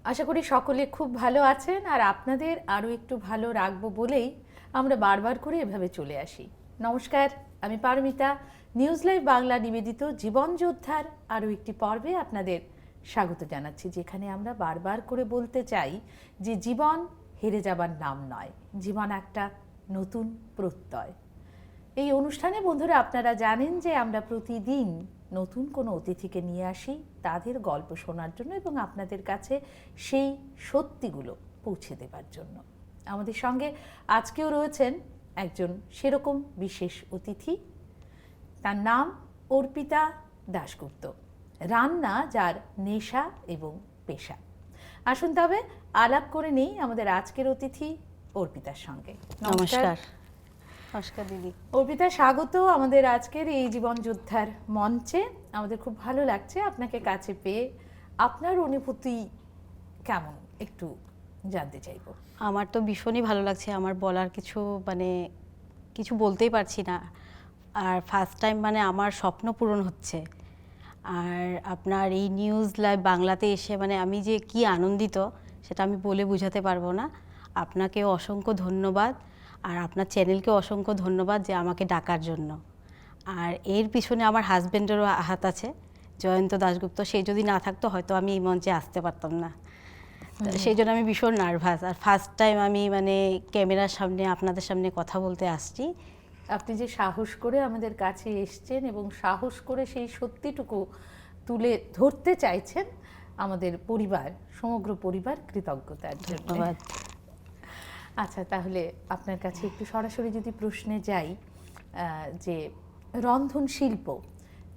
আশা করি সকলে খুব ভালো আছেন আর আপনাদের আরও একটু ভালো রাখবো বলেই আমরা বারবার করে এভাবে চলে আসি। নমস্কার, আমি পারমিতা। নিউজ লাইভ বাংলা নিবেদিত জীবন যোদ্ধার আরও একটি পর্বে আপনাদের স্বাগত জানাচ্ছি, যেখানে আমরা বারবার করে বলতে চাই যে জীবন হেরে যাবার নাম নয়, জীবন একটা নতুন প্রত্যয়। এই অনুষ্ঠানে বন্ধুরা আপনারা জানেন যে আমরা প্রতিদিন নতুন কোনো অতিথিকে নিয়ে আসি তাদের গল্প শোনার জন্য এবং আপনাদের কাছে সেই সত্যিগুলো পৌঁছে দেবার জন্য। আমাদের সঙ্গে আজকেও রয়েছেন একজন সেরকম বিশেষ অতিথি। তার নাম অর্পিতা দাশগুপ্ত, রান্না যার নেশা এবং পেশা। আসুন তবে আলাপ করে নেই আমাদের আজকের অতিথি অর্পিতার সঙ্গে। নমস্কার। নমস্কার দিদি। অর্পিতা, স্বাগত আমাদের আজকের এই জীবন যোদ্ধার মঞ্চে। আমাদের খুব ভালো লাগছে আপনাকে কাছে পেয়ে। আপনার অনুভূতি কেমন একটু জানতে চাইবো। আমার তো ভীষণই ভালো লাগছে, আমার বলার কিছু বলতেই পারছি না। আর ফার্স্ট টাইম আমার স্বপ্ন পূরণ হচ্ছে। আর আপনার এই নিউজ লাইভ বাংলাতে এসে আমি যে কি আনন্দিত সেটা আমি বলে বোঝাতে পারবো না। আপনাকেও অসংখ্য ধন্যবাদ, আর আপনার চ্যানেলকেও অসংখ্য ধন্যবাদ যে আমাকে ডাকার জন্য। আর এর পিছনে আমার হাজব্যান্ডেরও হাত আছে, জয়ন্ত দাশগুপ্ত। সে যদি না থাকতো হয়তো আমি এই মঞ্চে আসতে পারতাম না। সেই জন্য আমি ভীষণ নার্ভাস। আর ফার্স্ট টাইম আমি ক্যামেরার সামনে আপনাদের সামনে কথা বলতে আসছি। আপনি যে সাহস করে আমাদের কাছে এসছেন এবং সাহস করে সেই সত্যিটুকু তুলে ধরতে চাইছেন, আমাদের পরিবার, সমগ্র পরিবার কৃতজ্ঞতার জন্য। ধন্যবাদ। আচ্ছা, তাহলে আপনার কাছে একটু সরাসরি যদি প্রশ্নে যাই, যে রন্ধন শিল্প,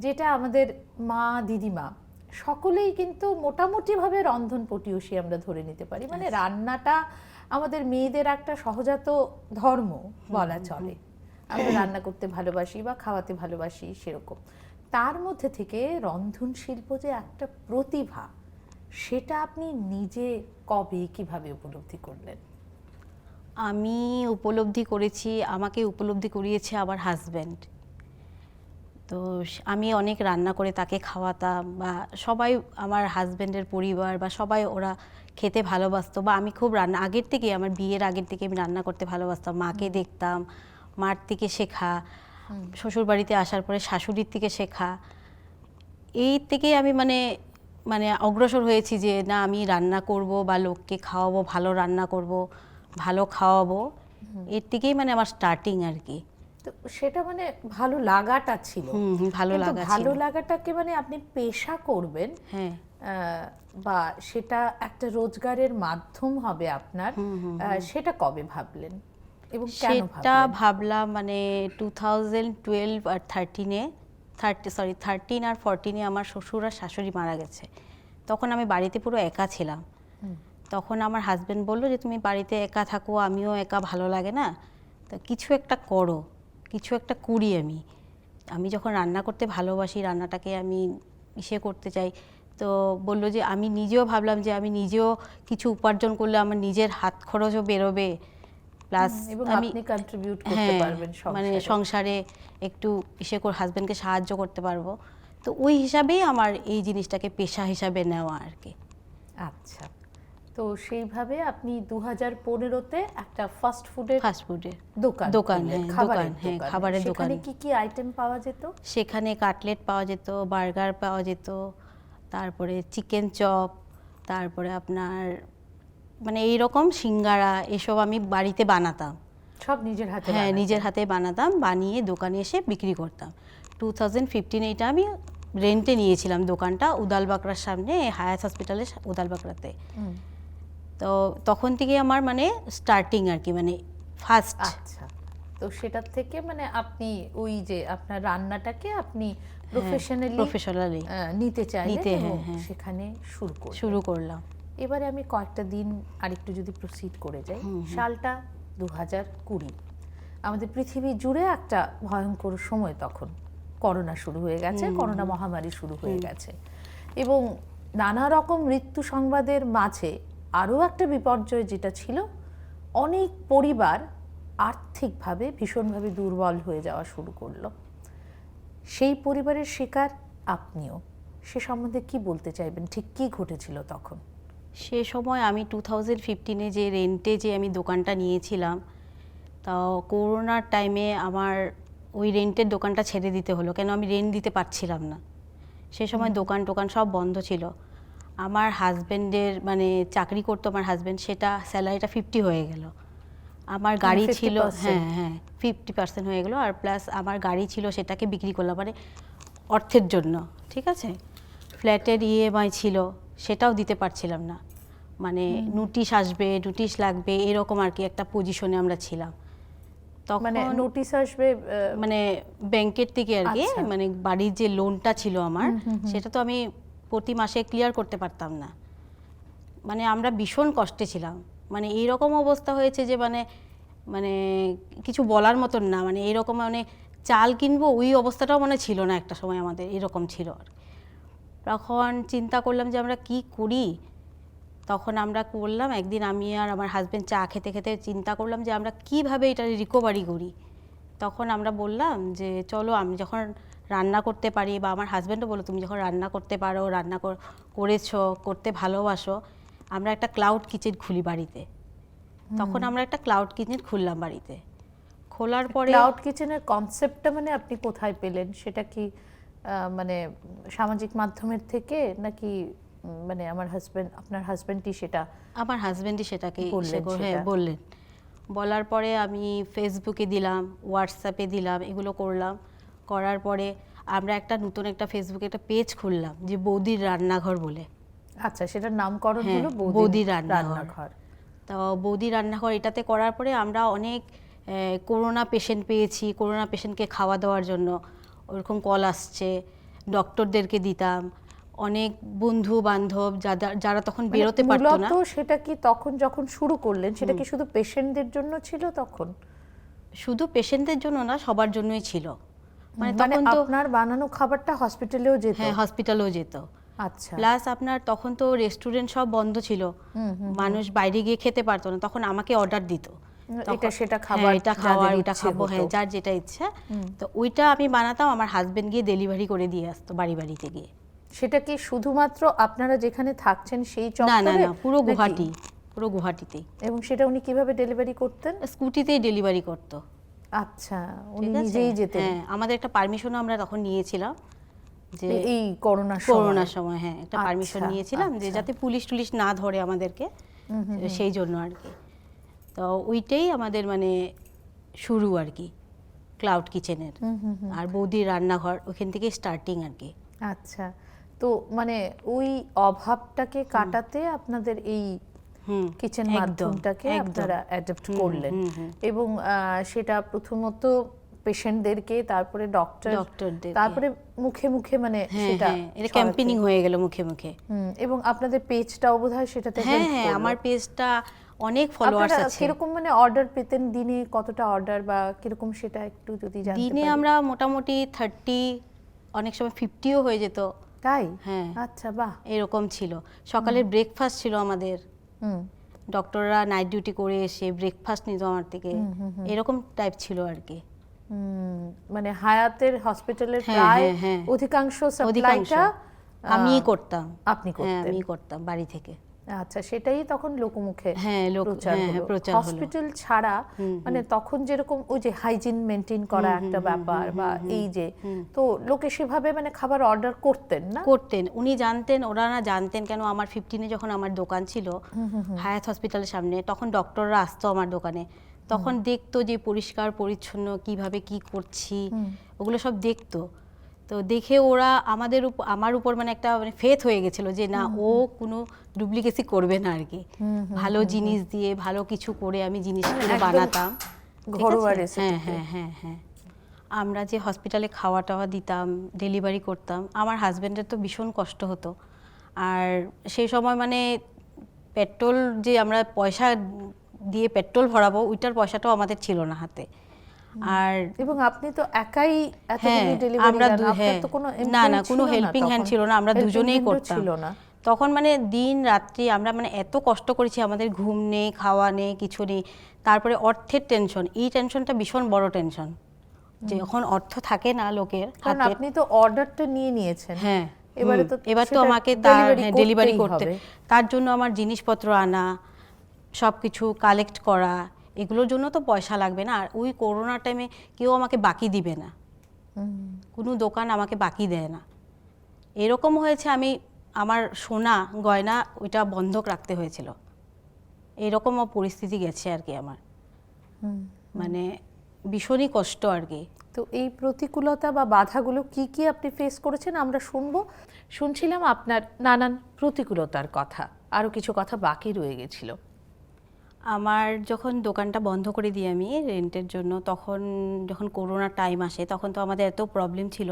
যেটা আমাদের মা দিদিমা সকলেই কিন্তু মোটামুটিভাবে রন্ধন পটীয়সী আমরা ধরে নিতে পারি। রান্নাটা আমাদের মেয়েদের একটা সহজাত ধর্ম বলা চলে। আমরা রান্না করতে ভালোবাসি বা খাওয়াতে ভালোবাসি সেরকম। তার মধ্যে থেকে রন্ধন শিল্প যে একটা প্রতিভা, সেটা আপনি নিজে কবে কিভাবে উপলব্ধি করলেন? আমি উপলব্ধি করেছি, আমাকে উপলব্ধি করিয়েছে আমার হাজব্যান্ড। তো আমি অনেক রান্না করে তাকে খাওয়াতাম, বা সবাই আমার হাজব্যান্ডের পরিবার বা সবাই ওরা খেতে ভালোবাসতো। বা আমি খুব আগের থেকে, আমার বিয়ের আগের থেকে আমি রান্না করতে ভালোবাসতাম। মাকে দেখতাম, মার থেকে শেখা, শ্বশুরবাড়িতে আসার পরে শাশুড়ির থেকে শেখা। এই থেকে আমি অগ্রসর হয়েছি যে না, আমি রান্না করব বা লোককে খাওয়াবো, ভালো রান্না করব, ভালো খাওয়াবো। এর থেকেই আমার স্টার্টিং আর কি। তো সেটা ভালো লাগাটা ছিল। ভালো লাগাটাকে আপনি পেশা করবেন, হ্যাঁ, বা সেটা একটা রোজগারের মাধ্যম হবে আপনার, সেটা কবে ভাবলেন এবং কেন ভাবলেন? সেটা ভাবলাম 2012 আর 13 আর 14 আমার শ্বশুর আর শাশুড়ি মারা গেছে। তখন আমি বাড়িতে পুরো একা ছিলাম। তখন আমার হাজব্যান্ড বললো যে তুমি বাড়িতে একা থাকো, আমিও একা, ভালো লাগে না, তো কিছু একটা করো, কিছু একটা করি। আমি যখন রান্না করতে ভালোবাসি, রান্নাটাকে আমি করতে চাই, তো বললো যে আমি নিজেও ভাবলাম যে আমি নিজেও কিছু উপার্জন করলে আমার নিজের হাত খরচও বেরোবে, প্লাস আমি কন্ট্রিবিউট করতে পারবেন সংসারে একটু হাজব্যান্ডকে সাহায্য করতে পারবো। তো ওই হিসাবেই আমার এই জিনিসটাকে পেশা হিসাবে নেওয়া আর কি। আচ্ছা, তো সেইভাবে আপনি 2015-তে একটা ফাস্ট ফুডের দোকান, খাবারের দোকান। কি কি আইটেম পাওয়া যেত? সেখানে কাটলেট পাওয়া যেত, বার্গার পাওয়া যেত, তারপরে চিকেন চপ, তারপরে আপনার এইরকম সিঙ্গারা, এসব আমি বাড়িতে বানাতাম সব নিজের হাতে? হ্যাঁ, নিজের হাতে বানাতাম, বানিয়ে দোকানে এসে বিক্রি করতাম। 2015 এটা আমি রেন্টে নিয়েছিলাম দোকানটা, উদালবাকড়ার সামনে, হায়াত হসপিটালের উদালবাকড়াতে। তো তখন থেকে আমার স্টার্টিং আর কি, ফার্স্ট। আচ্ছা, তো সেটার থেকে আপনি ওই যে আপনার রান্নাটাকে আপনি প্রফেশনালি নিতে চাইলেন এবং সেখানে শুরু করলাম। এবারে আমি কয়েকটা দিন আরেকটু যদি প্রসিড করে যাই, সালটা 2020, আমাদের পৃথিবী জুড়ে একটা ভয়ঙ্কর সময়, তখন করোনা শুরু হয়ে গেছে, করোনা মহামারী শুরু হয়ে গেছে, এবং নানা রকম মৃত্যু সংবাদের মাঝে আরও একটা বিপর্যয় যেটা ছিল, অনেক পরিবার আর্থিকভাবে ভীষণভাবে দুর্বল হয়ে যাওয়া শুরু করলো। সেই পরিবারের শিকার আপনিও। সে সম্বন্ধে কি বলতে চাইবেন? ঠিক কি ঘটেছিল তখন? সে সময় আমি 2015-এ যে রেন্টে যে আমি দোকানটা নিয়েছিলাম, তাও করোনার টাইমে আমার ওই রেন্টের দোকানটা ছেড়ে দিতে হলো, কেন আমি রেন্ট দিতে পারছিলাম না। সে সময় দোকান টোকান সব বন্ধ ছিল। আমার হাজব্যান্ডের মানে চাকরি করতো আমার হাজব্যান্ড, সেটা স্যালারিটা 50 হয়ে গেল। আমার গাড়ি ছিল, 50%? হ্যাঁ 50% হয়ে গেলো। আর প্লাস আমার গাড়ি ছিল, সেটাকে বিক্রি করলাম মানে অর্থের জন্য, ঠিক আছে। ফ্ল্যাটের ইএমআই ছিল, সেটাও দিতে পারছিলাম না, মানে নোটিশ আসবে, নোটিশ লাগবে, এরকম আর কি একটা পজিশনে আমরা ছিলাম তখন। মানে নোটিশ আসবে মানে ব্যাংকের থেকে আর কি, আচ্ছা। মানে বাড়ির যে লোনটা ছিল আমার, সেটা তো আমি প্রতি মাসে ক্লিয়ার করতে পারতাম না। মানে আমরা ভীষণ কষ্টে ছিলাম, মানে এইরকম অবস্থা হয়েছে যে মানে মানে কিছু বলার মতন না। মানে এরকম মানে চাল কিনবো ওই অবস্থাটাও মানে ছিল না একটা সময় আমাদের, এরকম ছিল আর কি। তখন চিন্তা করলাম যে আমরা কি করি। তখন আমরা করলাম, একদিন আমি আর আমার হাজব্যান্ড চা খেতে খেতে চিন্তা করলাম যে আমরা কিভাবে এটা রিকভারি করি। তখন আমরা বললাম যে চলো, আমি যখন রান্না করতে পারি, বা আমার হাজব্যান্ডও বলো তুমি যখন রান্না করতে পারো, রান্না করেছো, করতে ভালোবাসো, আমরা একটা ক্লাউড কিচেন খুলি বাড়িতে। তখন আমরা একটা ক্লাউড কিচেন খুললাম বাড়িতে। খোলার পরে ক্লাউড কিচেনের কনসেপ্টটা মানে আপনি কোথায় পেলেন? সেটা কি মানে সামাজিক মাধ্যমের থেকে, নাকি মানে আপনার হাজবেন্ডই সেটা? আমার হাজব্যান্ডই সেটাকে বললেন হ্যাঁ সেটা? বললেন। বলার পরে আমি ফেসবুকে দিলাম, হোয়াটসঅ্যাপে দিলাম, এগুলো করলাম। করার পরে আমরা একটা নতুন একটা ফেসবুকে একটা পেজ খুললাম যে বৌদির রান্নাঘর বলে। আচ্ছা, সেটার নামকরণ হ্যাঁ, হলো বৌদির রান্নাঘর। তো বৌদি রান্নাঘর এটাতে করার পরে আমরা অনেক করোনা পেশেন্ট পেয়েছি। করোনা পেশেন্টকে খাওয়া দাওয়ার জন্য ওরকম কল আসছে, ডক্টরদেরকে দিতাম। অনেক বন্ধু বান্ধব যারা তখন মানে বেরোতে পারতো না। মূলত সেটা কি তখন যখন শুরু করলেন, সেটা কি শুধু পেশেন্টদের জন্য ছিল তখন? শুধু পেশেন্টদের জন্য না, সবার জন্যই ছিল। মানে মানে তখন তো আপনার বানানো খাবারটা হসপিটালেও যেত? হ্যাঁ, হসপিটালেও যেত। আচ্ছা। প্লাস আপনার তখন তো রেস্টুরেন্ট সব বন্ধ ছিল, মানুষ বাইরে গিয়ে খেতে পারতো না, তখন আমাকে অর্ডার দিত এটা সেটা হ্যাঁ, খাবার, এটা যাদের খাওয়ার ওটা ইচ্ছে খাবো, হতো। হ্যাঁ যার যেটা ইচ্ছা। তো ওইটা আমি বানাতাম, আমার হাজবেন্ড গিয়ে ডেলিভারি করে দিয়ে আসতো বাড়ি বাড়িতে গিয়ে। সেটা কি শুধুমাত্র আপনারা যেখানে থাকছেন সেই না না চত্বরে, না, পুরো নাকি? গুয়াহাটি, পুরো গুয়াহাটিতেই। এবং সেটা উনি কিভাবে ডেলিভারি করতেন? স্কুটিতেই ডেলিভারি করতো। আচ্ছা, উনি ঠিক আছে? নিজেই যেতেন? হ্যাঁ, আমাদের একটা পারমিশনও আমরা তখন নিয়েছিলাম যে এই করোনার করোনার সময়, হ্যাঁ একটা আচ্ছা, পারমিশন নিয়েছিলাম যে আচ্ছা। যাতে পুলিশ টুলিশ না ধরে আমাদেরকে, সেই জন্য আর কি। তো ওইটাই আমাদের মানে শুরু আর কি ক্লাউড কিচেনের। আর বৌদির রান্নাঘর ওখান থেকে স্টার্টিং আর কি। আচ্ছা, তো মানে ওই অভাবটাকে কাটাতে আপনাদের এই কিচেন একদম, মাধ্যমটাকে একদম। আপনারা অ্যাডাপ্ট করলেন, এবং সেটা প্রথমত পেশেন্টদেরকে, তারপরে ডক্টরদেরকে। তারপরে মুখে মুখে মানে হ্যাঁ সেটা হ্যাঁ, এটা ছড়াতে। ক্যাম্পেইনিং হয়ে গেল মুখে মুখে। এবং আপনাদের পেজটাও বোধহয় সেটাতে হ্যাঁ help হ্যাঁ, করলো। আমার পেজটা অনেক ফলোয়ার্স আপনারা আছে। কিরকম মানে অর্ডার পেতেন দিনে? কতটা অর্ডার বা কিরকম সেটা একটু যদি জানতে দিনে পারি? আমরা মোটামুটি 30, অনেক সময় 50ও হয়ে যেত। তাই? হ্যাঁ, আচ্ছা, বাহ। এরকম ছিল। সকালের ব্রেকফাস্ট ছিল আমাদের, হুম। ডক্টররা নাইট ডিউটি করে এসে ব্রেকফাস্ট নিত আমার থেকে, এরকম টাইপ ছিল আর কি। মানে হায়াতের হসপিটালের হ্যাঁ, প্রায় হ্যাঁ, হ্যাঁ। অধিকাংশ অধিকাংশ সাপ্লাইটা আমিই করতাম। আপনি হ্যাঁ, করতেন? আমি করতাম বাড়ি থেকে। আচ্ছা, সেটাই তখন লোকমুখে হ্যাঁ, প্রচার হ্যাঁ, হলো। প্রচার হলো। হসপিটাল ছাড়া মানে তখন যেরকম ওই যে হাইজিন মেনটেন করা একটা ব্যাপার, বা এই যে, তো লোকে সেভাবে মানে খাবার অর্ডার করতেন না? করতেন, উনি জানতেন, ওরা না জানতেন কেন, আমার 15-এ যখন আমার দোকান ছিল হায়াত হসপিটালের সামনে, তখন ডক্টররা আসতো আমার দোকানে, তখন দেখতো যে পরিষ্কার পরিচ্ছন্ন কিভাবে কি করছি, ওগুলো সব দেখতো। তো দেখে ওরা আমার উপর মানে একটা মানে ফেথ হয়ে গেছিল যে না, ও কোনো ডুপ্লিকেসি করবে না আর কি। ভালো জিনিস দিয়ে ভালো কিছু করে আমি জিনিসগুলো একদম বানাতাম, ঠিক ঘরোয়া আছে? রেসিপি। হ্যাঁ হ্যাঁ হ্যাঁ হ্যাঁ। আমরা যে হসপিটালে খাওয়া টাওয়া দিতাম, ডেলিভারি করতাম, আমার হাজব্যান্ডের তো ভীষণ কষ্ট হতো। আর সেই সময় মানে পেট্রোল যে আমরা পয়সা দিয়ে পেট্রোল ভরাবো, ওইটার পয়সাটাও আমাদের ছিল না হাতে। আর এবং আপনি তো একাই হ্যাঁ, এতগুলো ডেলিভারি আমরা দেন, আপনার হ্যাঁ, তো কোনো না employee না, কোনো ছিল না হেল্পিং হ্যান্ড তখন? ছিল না, আমরা Helping দুজনেই hand ও করতাম। ছিল না? তখন মানে দিন রাত্রি আমরা মানে এত কষ্ট করেছি, আমাদের ঘুম নেই, খাওয়া নেই, কিছু নেই। তারপরে অর্থের টেনশন, এই টেনশনটা ভীষণ বড় টেনশন, যে যখন অর্থ থাকে না লোকের কারণ হাতে। আপনি তো অর্ডারটা নিয়ে নিয়েছেন, হ্যাঁ, এবারে তো এবার তো সেটা আমাকে তার ডেলিভারি করতেই করতে, হবে। তার জন্য আমার জিনিসপত্র আনা, সব কিছু কালেক্ট করা, এগুলোর জন্য তো পয়সা লাগবে না। আর ওই করোনা টাইমে কেউ আমাকে বাকি দিবে না, কোনো দোকান আমাকে বাকি দেয় না। এরকম হয়েছে আমি আমার সোনা গয়না ওইটা বন্ধক রাখতে হয়েছিল, এরকমও পরিস্থিতি গেছে আর কি আমার। মানে ভীষণই কষ্ট আর কি। তো এই প্রতিকূলতা বা বাধাগুলো কি কি আপনি ফেস করেছেন আমরা শুনছিলাম আপনার নানান প্রতিকূলতার কথা, আরও কিছু কথা বাকি রয়ে গেছিল। আমার যখন দোকানটা বন্ধ করে দিই আমি রেন্টের জন্য, তখন যখন করোনা টাইম আসে তখন তো আমাদের এত প্রবলেম ছিল।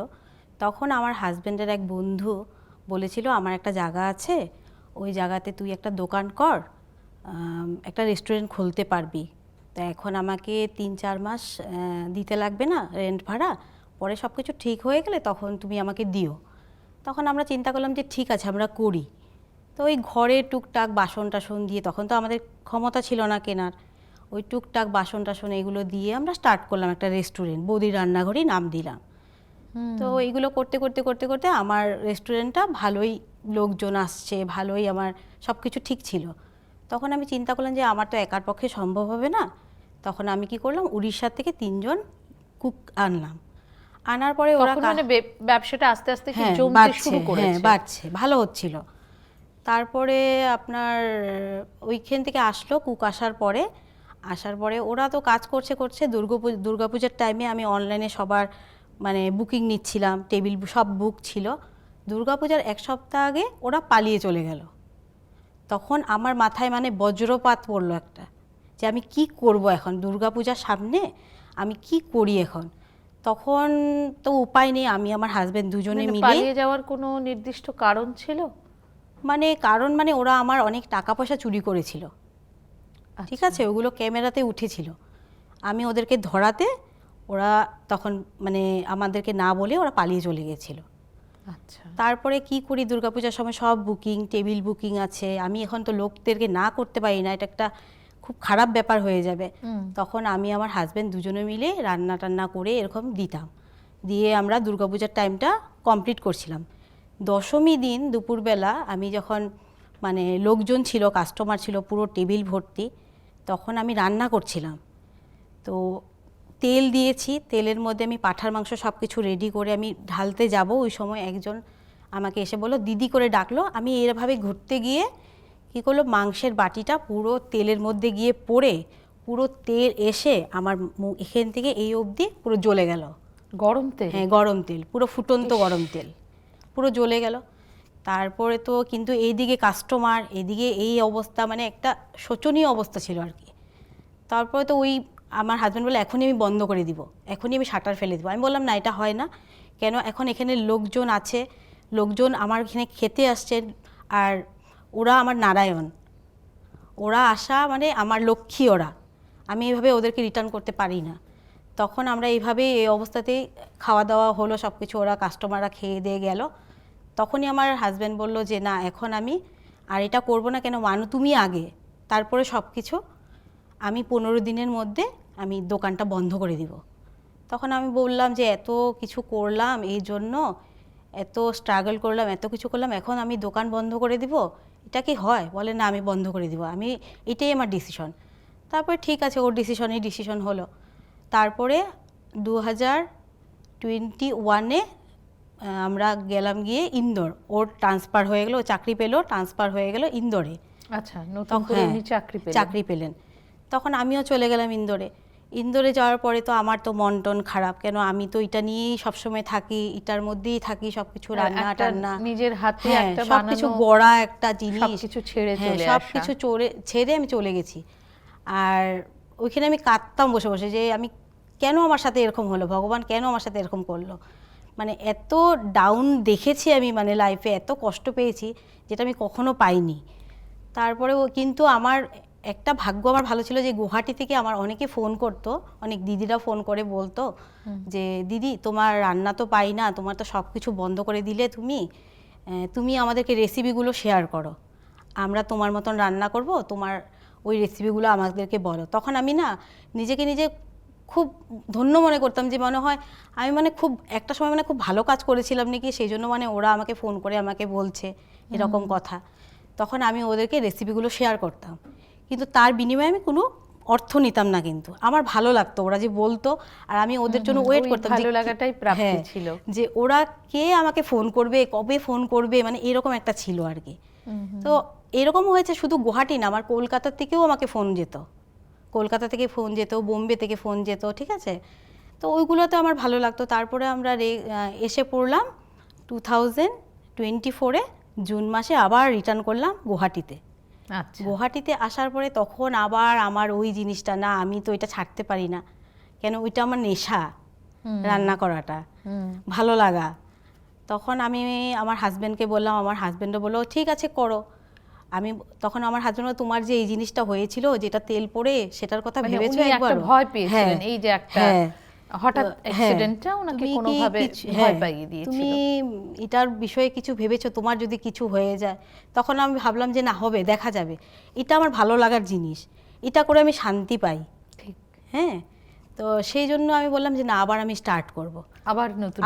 তখন আমার হাজব্যান্ডের এক বন্ধু বলেছিল আমার একটা জায়গা আছে, ওই জায়গাতে তুই একটা দোকান কর, একটা রেস্টুরেন্ট খুলতে পারবি। তা এখন আমাকে 3-4 মাস দিতে লাগবে না রেন্ট ভাড়া, পরে সব কিছু ঠিক হয়ে গেলে তখন তুমি আমাকে দিও। তখন আমরা চিন্তা করলাম যে ঠিক আছে আমরা করি। তো ওই ঘরে টুকটাক বাসন টাসন দিয়ে, তখন তো আমাদের ক্ষমতা ছিল না কেনার, ওই টুকটাক বাসন টাসন এগুলো দিয়ে আমরা স্টার্ট করলাম একটা রেস্টুরেন্ট, বৌদির রান্নাঘরই নাম দিলাম। তো এইগুলো করতে করতে করতে করতে আমার রেস্টুরেন্টটা ভালোই লোকজন আসছে, ভালোই আমার সব কিছু ঠিক ছিল। তখন আমি চিন্তা করলাম যে আমার তো একার পক্ষে সম্ভব হবে না। তখন আমি কি করলাম, উড়িষ্যার থেকে 3 জন কুক আনলাম। আনার পরে ওরা তখন মানে ব্যবসাটা আস্তে আস্তে কি হ্যাঁ জমতে বাড়ছে, শুরু হ্যাঁ করেছে? বাড়ছে, ভালো হচ্ছিল। তারপরে আপনার ওইখান থেকে আসলো কুক, আসার পরে ওরা তো কাজ করছে দুর্গাপূজার টাইমে আমি অনলাইনে সবার মানে বুকিং নিচ্ছিলাম, টেবিল সব বুক ছিল। দুর্গাপূজার 1 সপ্তাহ আগে ওরা পালিয়ে চলে গেল। তখন আমার মাথায় মানে বজ্রপাত পড়লো একটা, যে আমি কি করব এখন, দুর্গাপূজার সামনে আমি কি করি এখন। তখন তো উপায় নেই, আমি আমার হাজব্যান্ড দুজনে মানে মিলে। পালিয়ে যাওয়ার কোনো নির্দিষ্ট কারণ ছিল? কারণ ওরা আমার অনেক টাকা পয়সা চুরি করেছিল, ঠিক আছে, ওগুলো ক্যামেরাতে উঠেছিল। আমি ওদেরকে ধরাতে ওরা তখন মানে আমাদেরকে না বলে ওরা পালিয়ে চলে গেছিল। আচ্ছা। তারপরে কি করি, দুর্গাপূজার সময় সব বুকিং, টেবিল বুকিং আছে, আমি এখন তো লোকদেরকে না করতে পারি না, এটা একটা খুব খারাপ ব্যাপার হয়ে যাবে। তখন আমি আমার হাজব্যান্ড দুজনে মিলে রান্না টান্না করে এরকম দিতাম, দিয়ে আমরা দুর্গাপূজার টাইমটা কমপ্লিট করছিলাম। দশমী দিন দুপুরবেলা আমি যখন মানে লোকজন ছিল, কাস্টমার ছিল পুরো টেবিল ভর্তি, তখন আমি রান্না করছিলাম। তো তেল দিয়েছি, তেলের মধ্যে আমি পাঁঠার মাংস সব কিছু রেডি করে আমি ঢালতে যাব, ওই সময় একজন আমাকে এসে বললো, দিদি করে ডাকলো। আমি এরভাবে ঘুরতে গিয়ে কী করলো, মাংসের বাটিটা পুরো তেলের মধ্যে গিয়ে পড়ে পুরো তেল এসে আমার এখান থেকে এই অবধি পুরো জ্বলে গেল। গরম তেল? হ্যাঁ গরম তেল, পুরো ফুটন্ত গরম তেল পুরো জ্বলে গেল। তারপরে তো কিন্তু এইদিকে কাস্টমার, এদিকে এই অবস্থা, মানে একটা শোচনীয় অবস্থা ছিল আর কি। তারপরে তো ওই আমার হাজব্যান্ড বলে এখনই আমি বন্ধ করে দিব, এখনই আমি শাটার ফেলে দেবো। আমি বললাম না, এটা হয় না। কেন, এখন এখানে লোকজন আছে, লোকজন আমার এখানে খেতে আসছেন, আর ওরা আমার নারায়ণ, ওরা আসা মানে আমার লক্ষ্মী, ওরা, আমি এইভাবে ওদেরকে রিটার্ন করতে পারি না। তখন আমরা এইভাবে এই অবস্থাতেই খাওয়া দাওয়া হলো সব কিছু, ওরা কাস্টমাররা খেয়ে দিয়ে গেল। তখনই আমার হাজব্যান্ড বলল যে না, এখন আমি আর এটা করবো না। কেন, তুমি আগে, তারপরে সব কিছু আমি 15 দিনের মধ্যে আমি দোকানটা বন্ধ করে দিব। তখন আমি বললাম যে এত কিছু করলাম এই জন্য, এত স্ট্রাগল করলাম, এত কিছু করলাম, এখন আমি দোকান বন্ধ করে দিব, এটা কি হয়? বলে না, আমি বন্ধ করে দিব, আমি এটাই আমার ডিসিশন। তারপরে ঠিক আছে, ওর ডিসিশন হলো। তারপরে 2021-এ আমরা গেলাম গিয়ে ইন্দোর, ওর ট্রান্সফার হয়ে গেল, ও চাকরি পেলো, ট্রান্সফার হয়ে গেল ইন্দোরে। আচ্ছা, নতুন করে উনি চাকরি পেলেন। তখন আমিও চলে গেলাম ইন্দোরে যাওয়ার পরে তো আমার তো মন টন খারাপ, কেন আমি তো এটা নিয়েই সবসময় থাকি, এটার মধ্যেই থাকি, সবকিছু রান্না টান্না, নিজের হাতে একটা সবকিছু গড়া একটা জিনিস, সবকিছু ছেড়ে সবকিছু ছেড়ে আমি চলে গেছি। আর ওইখানে আমি কাঁদতাম বসে বসে, যে আমি কেন আমার সাথে এরকম হলো, ভগবান কেন আমার সাথে এরকম করলো। মানে এত ডাউন দেখেছি আমি, মানে লাইফে এত কষ্ট পেয়েছি যেটা আমি কখনো পাইনি। তারপরেও কিন্তু আমার একটা ভাগ্য আমার ভালো ছিল যে গুয়াহাটি থেকে আমার অনেকে ফোন করতো, অনেক দিদিরা ফোন করে বলতো যে দিদি তোমার রান্না তো পাই না, তোমার তো সব কিছু বন্ধ করে দিলে, তুমি আমাদেরকে রেসিপিগুলো শেয়ার করো, আমরা তোমার মতন রান্না করব, তোমার ওই রেসিপিগুলো আমাদেরকে বলো। তখন আমি না নিজেকে নিজে খুব ধন্য মনে করতাম, যে মনে হয় আমি মানে খুব একটা সময় মানে খুব ভালো কাজ করেছিলাম নাকি, সেই জন্য মানে ওরা আমাকে ফোন করে আমাকে বলছে এরকম কথা। তখন আমি ওদেরকে রেসিপিগুলো শেয়ার করতাম, কিন্তু তার বিনিময়ে আমি কোনো অর্থ নিতাম না, কিন্তু আমার ভালো লাগতো ওরা যে বলতো, আর আমি ওদের জন্য ওয়েট করতাম, ভালো লাগাটাই প্রাপ্তি ছিল, যে ওরা কে আমাকে ফোন করবে, কবে ফোন করবে, মানে এরকম একটা ছিল আর কি। তো এরকম হয়েছে, শুধু গুয়াহাটি না, আমার কলকাতা থেকেও আমাকে ফোন যেত, কলকাতা থেকে ফোন যেত, বোম্বে থেকে ফোন যেত, ঠিক আছে। তো ওইগুলোতে আমার ভালো লাগতো। তারপরে আমরা এসে পড়লাম 2024-এ জুন মাসে, আবার রিটার্ন করলাম গুয়াহাটিতে। আচ্ছা, গুয়াহাটিতে আসার পরে তখন আবার আমার ওই জিনিসটা, না আমি তো এটা ছাড়তে পারি না, কেন ওইটা আমার নেশা, রান্না করাটা ভালো লাগা। তখন আমি আমার হাজব্যান্ডকে বললাম, আমার হাজব্যান্ডও বললো ঠিক আছে করো। আমি তখন আমার হাজব্যান্ড বলল, তোমার যে এই জিনিসটা হয়েছিল, যেটা তেল পড়ে, সেটার কথা মানে ভেবেছো উনি একবার? একটা ভয় পেয়েছিলেন, এই যে একটা হঠাৎ অ্যাক্সিডেন্টটা ওনাকে তুমি কোনোভাবে ভয় পাইয়ে দিয়েছিল। তুমি এটার বিষয়ে কিছু ভেবেছো, তোমার যদি কিছু হয়ে যায়? তখন আমি ভাবলাম যে না, হবে, দেখা যাবে, এটা আমার ভালো লাগার জিনিস, এটা করে আমি শান্তি পাই, ঠিক, হ্যাঁ। তো সেই জন্য আমি বললাম যে না, আবার আমি স্টার্ট করব,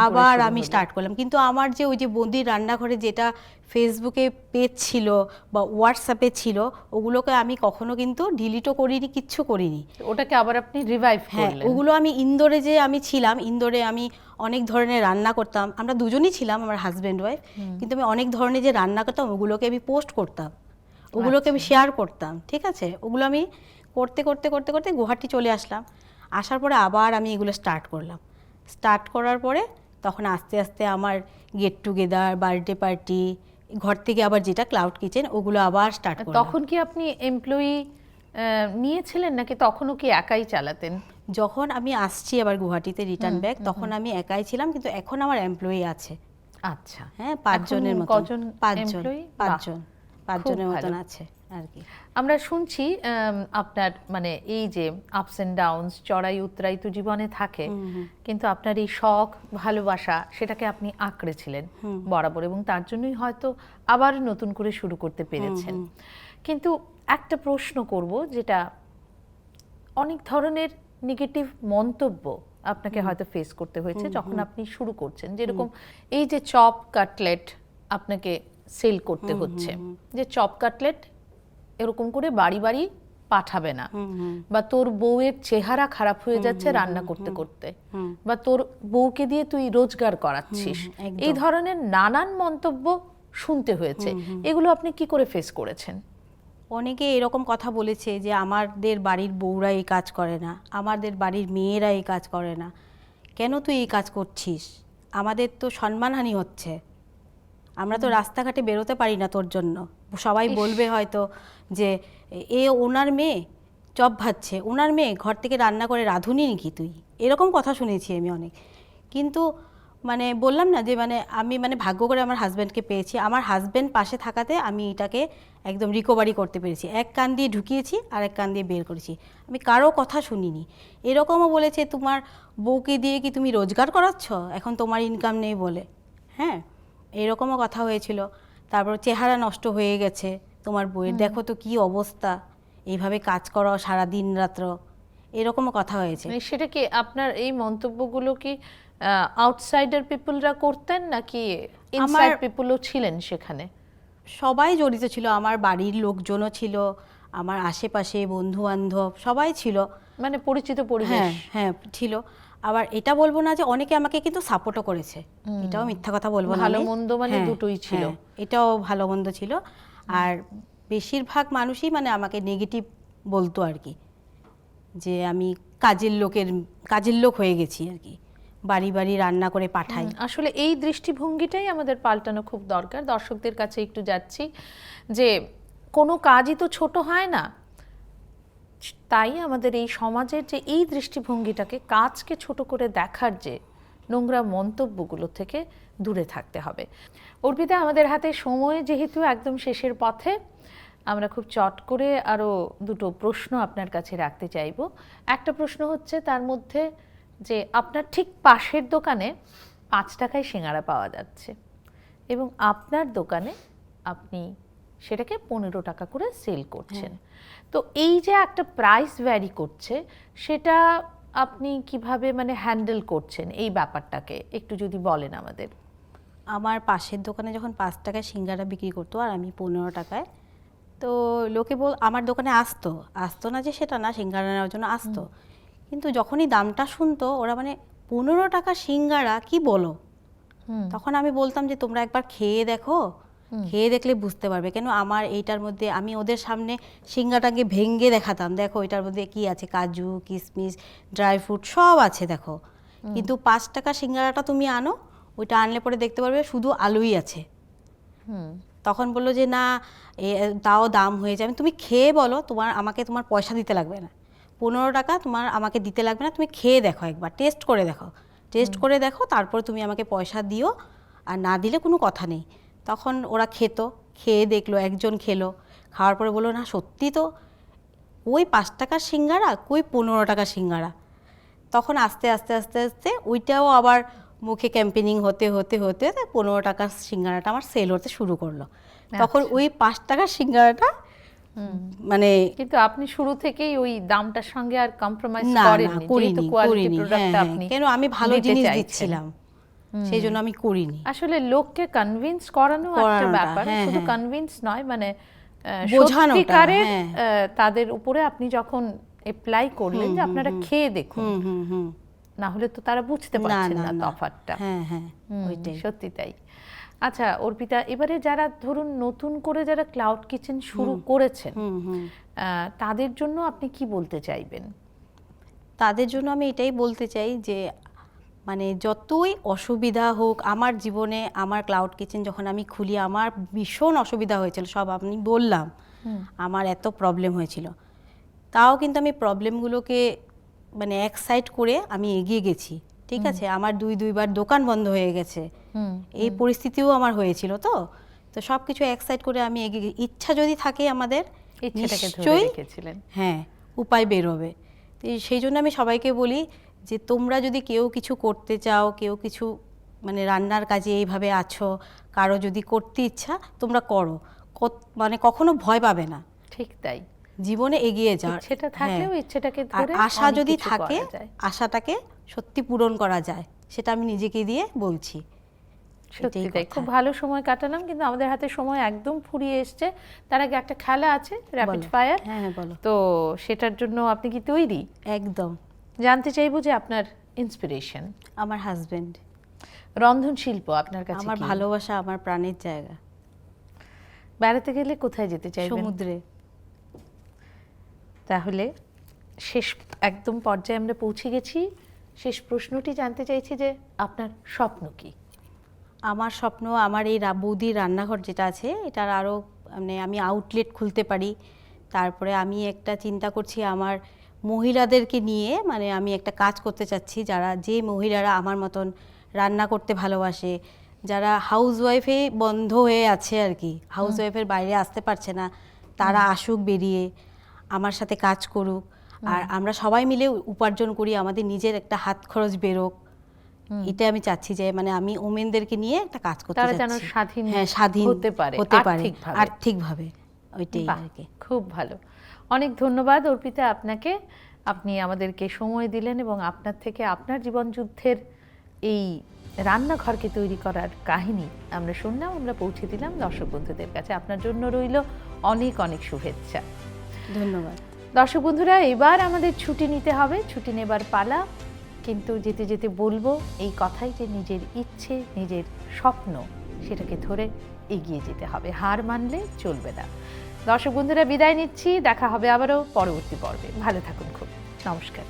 আবার আমি স্টার্ট করলাম। কিন্তু আমার যে ওই যে বৌদির রান্নাঘরে যেটা ফেসবুকে পেজ ছিল বা হোয়াটসঅ্যাপে ছিল, ওগুলোকে আমি কখনো কিন্তু ডিলিটও করিনি, কিচ্ছু করিনি। ওটাকে আবার আপনি রিভাইভ করলেন। ওগুলো আমি ইন্দোরে যে আমি ছিলাম, ইন্দোরে আমি অনেক ধরনের রান্না করতাম, আমরা দুজনেই ছিলাম, আমার হাজব্যান্ড ওয়াইফ, কিন্তু আমি অনেক ধরনের যে রান্না করতাম ওগুলোকে আমি পোস্ট করতাম, ওগুলোকে আমি শেয়ার করতাম, ঠিক আছে। ওগুলো আমি করতে করতে করতে করতে গুয়াহাটি চলে আসলাম। আসার পরে আবার আমি এগুলো স্টার্ট করলাম। স্টার্ট করার পরে তখন আস্তে আস্তে আমার গেট টুগেদার, বার্থডে পার্টি, ঘর থেকে আবার যেটা ক্লাউড কিচেন, ওগুলো আবার স্টার্ট করলাম। তখন কি আপনি এমপ্লয়ি নিয়েছিলেন নাকি তখনও কি একাই চালাতেন? যখন আমি আসছি আবার গুয়াহাটিতে রিটার্ন ব্যাক, তখন আমি একাই ছিলাম, কিন্তু এখন আমার এমপ্লয়ি আছে। আচ্ছা, হ্যাঁ, 5 জনের মতো। কজন এমপ্লয়ি? 5 জনের মতন আছে আর কি। আমরা শুনছি আপনার মানে এই যে আপস এন্ড ডাউনস, চড়াই উতরাই তো জীবনে থাকে, কিন্তু আপনার এই শখ ভালোবাসা সেটাকে আপনি আঁকড়েছিলেন বরাবর, এবং তার জন্যই হয়তো আবার নতুন করে শুরু করতে পেরেছেন। কিন্তু একটা প্রশ্ন করব, যেটা অনেক ধরনের নেগেটিভ মন্তব্য আপনাকে হয়তো ফেস করতে হয়েছে যখন আপনি শুরু করছেন, যেরকম এই যে চপ কাটলেট আপনাকে সেল করতে হচ্ছে, যে চপ কাটলেট এরকম করে বাড়ি বাড়ি পাঠাবে না, বা তোর বউয়ের চেহারা খারাপ হয়ে যাচ্ছে রান্না করতে করতে, বা তোর বউকে দিয়ে তুই রোজগার করাচ্ছিস, এই ধরনের নানান মন্তব্য শুনতে হয়েছে। এগুলো আপনি কি করে ফেস করেছেন? অনেকে এরকম কথা বলেছে যে আমাদের বাড়ির বউরা এই কাজ করে না, আমাদের বাড়ির মেয়েরা এই কাজ করে না, কেন তুই এই কাজ করছিস, আমাদের তো সম্মানহানি হচ্ছে, আমরা তো রাস্তাঘাটে বেরোতে পারি না তোর জন্য। সবাই বলবে হয়তো যে ওনার মেয়ে চপ ভাজছে, ওনার মেয়ে ঘর থেকে রান্না করে রাঁধুনি নাকি তুই, এরকম কথা শুনেছি আমি অনেক। কিন্তু মানে বললাম না যে মানে আমি মানে ভাগ্য করে আমার হাজব্যান্ডকে পেয়েছি, আমার হাজব্যান্ড পাশে থাকাতে আমি এটাকে একদম রিকভারি করতে পেরেছি। এক কান দিয়ে ঢুকিয়েছি আর এক কান দিয়ে বের করেছি, আমি কারো কথা শুনিনি। এরকমও বলেছে তোমার বউকে দিয়ে কি তুমি রোজগার করাচ্ছ এখন তোমার ইনকাম নেই বলে, হ্যাঁ, এরকমও কথা হয়েছিল। তারপর চেহারা নষ্ট হয়ে গেছে তোমার বউয়ের, দেখো তো কি অবস্থা, এইভাবে কাজ করো সারাদিন রাত্র, এরকমও কথা হয়েছে। সেটা কি আপনার এই মন্তব্যগুলো কি আউটসাইডার পিপলরা করতেন নাকি ইনসাইড পিপলও ছিলেন সেখানে? সবাই জড়িত ছিল, আমার বাড়ির লোকজনও ছিল, আমার আশেপাশে বন্ধু বান্ধব সবাই ছিল, মানে পরিচিত পরিবেশ। হ্যাঁ ছিল। আবার এটা বলবো না যে অনেকে আমাকে কিন্তু সাপোর্টও করেছে, এটাও মিথ্যা কথা বলবো না, ভালো মন্দ মানে দুটোই ছিল, এটাও ভালো মন্দ ছিল। আর বেশিরভাগ মানুষই মানে আমাকে নেগেটিভ বলতো আর কি, যে আমি কাজের লোক হয়ে গেছি আর কি, বাড়ি বাড়ি রান্না করে পাঠাই। আসলে এই দৃষ্টিভঙ্গিটাই আমাদের পাল্টানো খুব দরকার। দর্শকদের কাছে একটু যাচ্ছি যে কোনো কাজই তো ছোট হয় না, তাই আমাদের এই সমাজের যে এই দৃষ্টিভঙ্গিটাকে, কাজকে ছোট করে দেখার যে নোংরা মন্তব্যগুলো থেকে দূরে থাকতে হবে। অর্পিতা, আমাদের হাতে সময় যেহেতু একদম শেষের পথে, আমরা খুব চট করে আরও দুটো প্রশ্ন আপনার কাছে রাখতে চাইব। একটা প্রশ্ন হচ্ছে তার মধ্যে যে আপনার ঠিক পাশের দোকানে 5 টাকায় সিঙ্গারা পাওয়া যাচ্ছে এবং আপনার দোকানে আপনি সেটাকে 15 টাকা করে সেল করছেন। তো এই যে একটা প্রাইস ভ্যারি করছে, সেটা আপনি কিভাবে মানে হ্যান্ডেল করছেন এই ব্যাপারটাকে একটু যদি বলেন আমাদের। আমার পাশের দোকানে যখন 5 টাকায় সিঙ্গারা বিক্রি করতো আর আমি 15 টাকায়, তো লোকে আমার দোকানে আসতো না যে সেটা না, সিঙ্গারা নেওয়ার জন্য আসতো, কিন্তু যখনই দামটা শুনতো ওরা মানে 15 টাকা সিঙ্গারা কি বলো, তখন আমি বলতাম যে তোমরা একবার খেয়ে দেখো, খেয়ে দেখলে বুঝতে পারবে। কেন আমার এইটার মধ্যে আমি ওদের সামনে সিঙ্গাটাকে ভেঙে দেখাতাম, দেখো এটার মধ্যে কি আছে, কাজু কিশমিশ ড্রাই ফ্রুট সব আছে দেখো, কিন্তু 5 টাকা সিঙ্গারাটা তুমি আনো, ওইটা আনলে পরে দেখতে পারবে শুধু আলুই আছে। তখন বললো যে না তাও দাম হয়ে যাবে, তুমি খেয়ে বলো, আমাকে তোমার পয়সা দিতে লাগবে না, 15 টাকা তোমার আমাকে দিতে লাগবে না, তুমি খেয়ে দেখো, একবার টেস্ট করে দেখো, তারপর তুমি আমাকে পয়সা দিও, আর না দিলে কোনো কথা নেই। তখন ওরা খেয়ে দেখলো, একজন খেলো, খাওয়ার পরে বললো না সত্যি তো ওই 5 টাকার সিঙ্গারা কই 15 টাকার সিঙ্গারা। তখন আস্তে আস্তে আস্তে আস্তে ওইটাও আবার মুখে ক্যাম্পেনিং হতে 15 টাকার সিঙ্গারাটা আমার সেল হতে শুরু করলো। তখন ওই 5 টাকার সিঙ্গারাটা মানে, কিন্তু আপনি শুরু থেকেই ওই দামটার সঙ্গে আর কম্প্রোমাইজ করেননি, করিনি, আপনি কেন আমি ভালো জিনিস দিচ্ছিলাম সেই জন্য আমি করিনি। আসলে লোককে কনভিন্স করানো একটা ব্যাপার, শুধু কনভিন্স নয়, মানে বোঝানোটা, সত্যিকারের তাদের উপরে আপনি যখন অ্যাপ্লাই করলেন যে আপনারা খেয়ে দেখুন, না হলে তো তারা বুঝতে পারছেন না তফাৎটা। ওইটাই সত্যি তাই। আচ্ছা অর্পিতা, এবারে যারা ধরুন নতুন করে যারা ক্লাউড কিচেন শুরু করেছেন, তাদের জন্য আপনি কি বলতে চাইবেন? তাদের জন্য আমি এটাই বলতে চাই যে মানে যতই অসুবিধা হোক আমার জীবনে, আমার ক্লাউড কিচেন যখন আমি খুলি আমার ভীষণ অসুবিধা হয়েছিল, সব আপনি বললাম, আমার এত প্রবলেম হয়েছিল, তাও কিন্তু আমি প্রবলেমগুলোকে মানে এক সাইড করে আমি এগিয়ে গেছি। ঠিক আছে, আমার দুইবার দোকান বন্ধ হয়ে গেছে, এই পরিস্থিতিও আমার হয়েছিল। তো সব কিছু এক সাইড করে আমি এগিয়ে গেছি। ইচ্ছা যদি থাকে আমাদের, নিশ্চয়ই হ্যাঁ উপায় বেরোবে। সেই জন্য আমি সবাইকে বলি যে তোমরা যদি কেউ কিছু করতে চাও, কেউ কিছু মানে রান্নার কাজে এইভাবে আছো, কারো যদি করতে ইচ্ছা তোমরা করো, মানে কখনো ভয় পাবে না। ঠিক তাই, জীবনে এগিয়ে যাও, সেটা থাকলেও ইচ্ছেটাকে ধরে আশা যদি থাকে, আশাটাকে সত্যি পূরণ করা যায়, সেটা আমি নিজেকে দিয়ে বলছি। সত্যি তাই, খুব ভালো সময় কাটালাম, কিন্তু আমাদের হাতে সময় একদম ফুরিয়ে এসছে। তার আগে একটা খেলা আছে, র্যাপিড ফায়ার। হ্যাঁ বলো। তো সেটার জন্য আপনি কি তৈরি? একদম। জানতে চাইবো যে আপনার ইন্সপিরেশন। আমার হাজবেন্ড। রন্ধন শিল্প আপনার কাছে আমার ভালোবাসা, আমার প্রাণের জায়গা। বেড়াতে গেলে কোথায় যেতে চাইবেন? সমুদ্রে। তাহলে শেষ একদম পর্যায়ে আমরা পৌঁছে গেছি। শেষ প্রশ্নটি জানতে চাইছি যে আপনার স্বপ্ন কি? আমার স্বপ্ন আমার এই বৌদির রান্নাঘর যেটা আছে এটার আরও মানে আমি আউটলেট খুলতে পারি। তারপরে আমি একটা চিন্তা করছি আমার মহিলাদেরকে নিয়ে, মানে আমি একটা কাজ করতে চাচ্ছি, যে মহিলারা আমার মতন রান্না করতে ভালোবাসে, যারা হাউসওয়াইফে বন্ধ হয়ে আছে আর কি, হাউসওয়াইফের বাইরে আসতে পারছে না, তারা আসুক, বেরিয়ে আমার সাথে কাজ করুক, আর আমরা সবাই মিলে উপার্জন করি, আমাদের নিজের একটা হাত খরচ বেরোক। এটা আমি চাচ্ছি যে মানে আমি ওমেনদেরকে নিয়ে একটা কাজ করতে চাচ্ছি, তারা যেন স্বাধীন, হ্যাঁ স্বাধীন হতে পারে আর্থিকভাবে। ওইটাই আর কি। খুব ভালো, অনেক ধন্যবাদ অর্পিতা আপনাকে। আপনি আমাদেরকে সময় দিলেন এবং আপনার থেকে আপনার জীবন যুদ্ধের এই রান্নাঘরকে তৈরি করার কাহিনী আমরা শুনলাম, আমরা পৌঁছে দিলাম দর্শক বন্ধুদের কাছে। আপনার জন্য রইল অনেক অনেক শুভেচ্ছা। ধন্যবাদ। দর্শক বন্ধুরা, এবার আমাদের ছুটি নিতে হবে, ছুটি নেবার পালা। কিন্তু যেতে যেতে বলবো এই কথাই যে নিজের ইচ্ছে, নিজের স্বপ্ন, সেটাকে ধরে এগিয়ে যেতে হবে, হার মানলে চলবে না। দর্শক বন্ধুরা, বিদায় নিচ্ছি, দেখা হবে আবারও পরবর্তী পর্বে। ভালো থাকুন, খুব নমস্কার।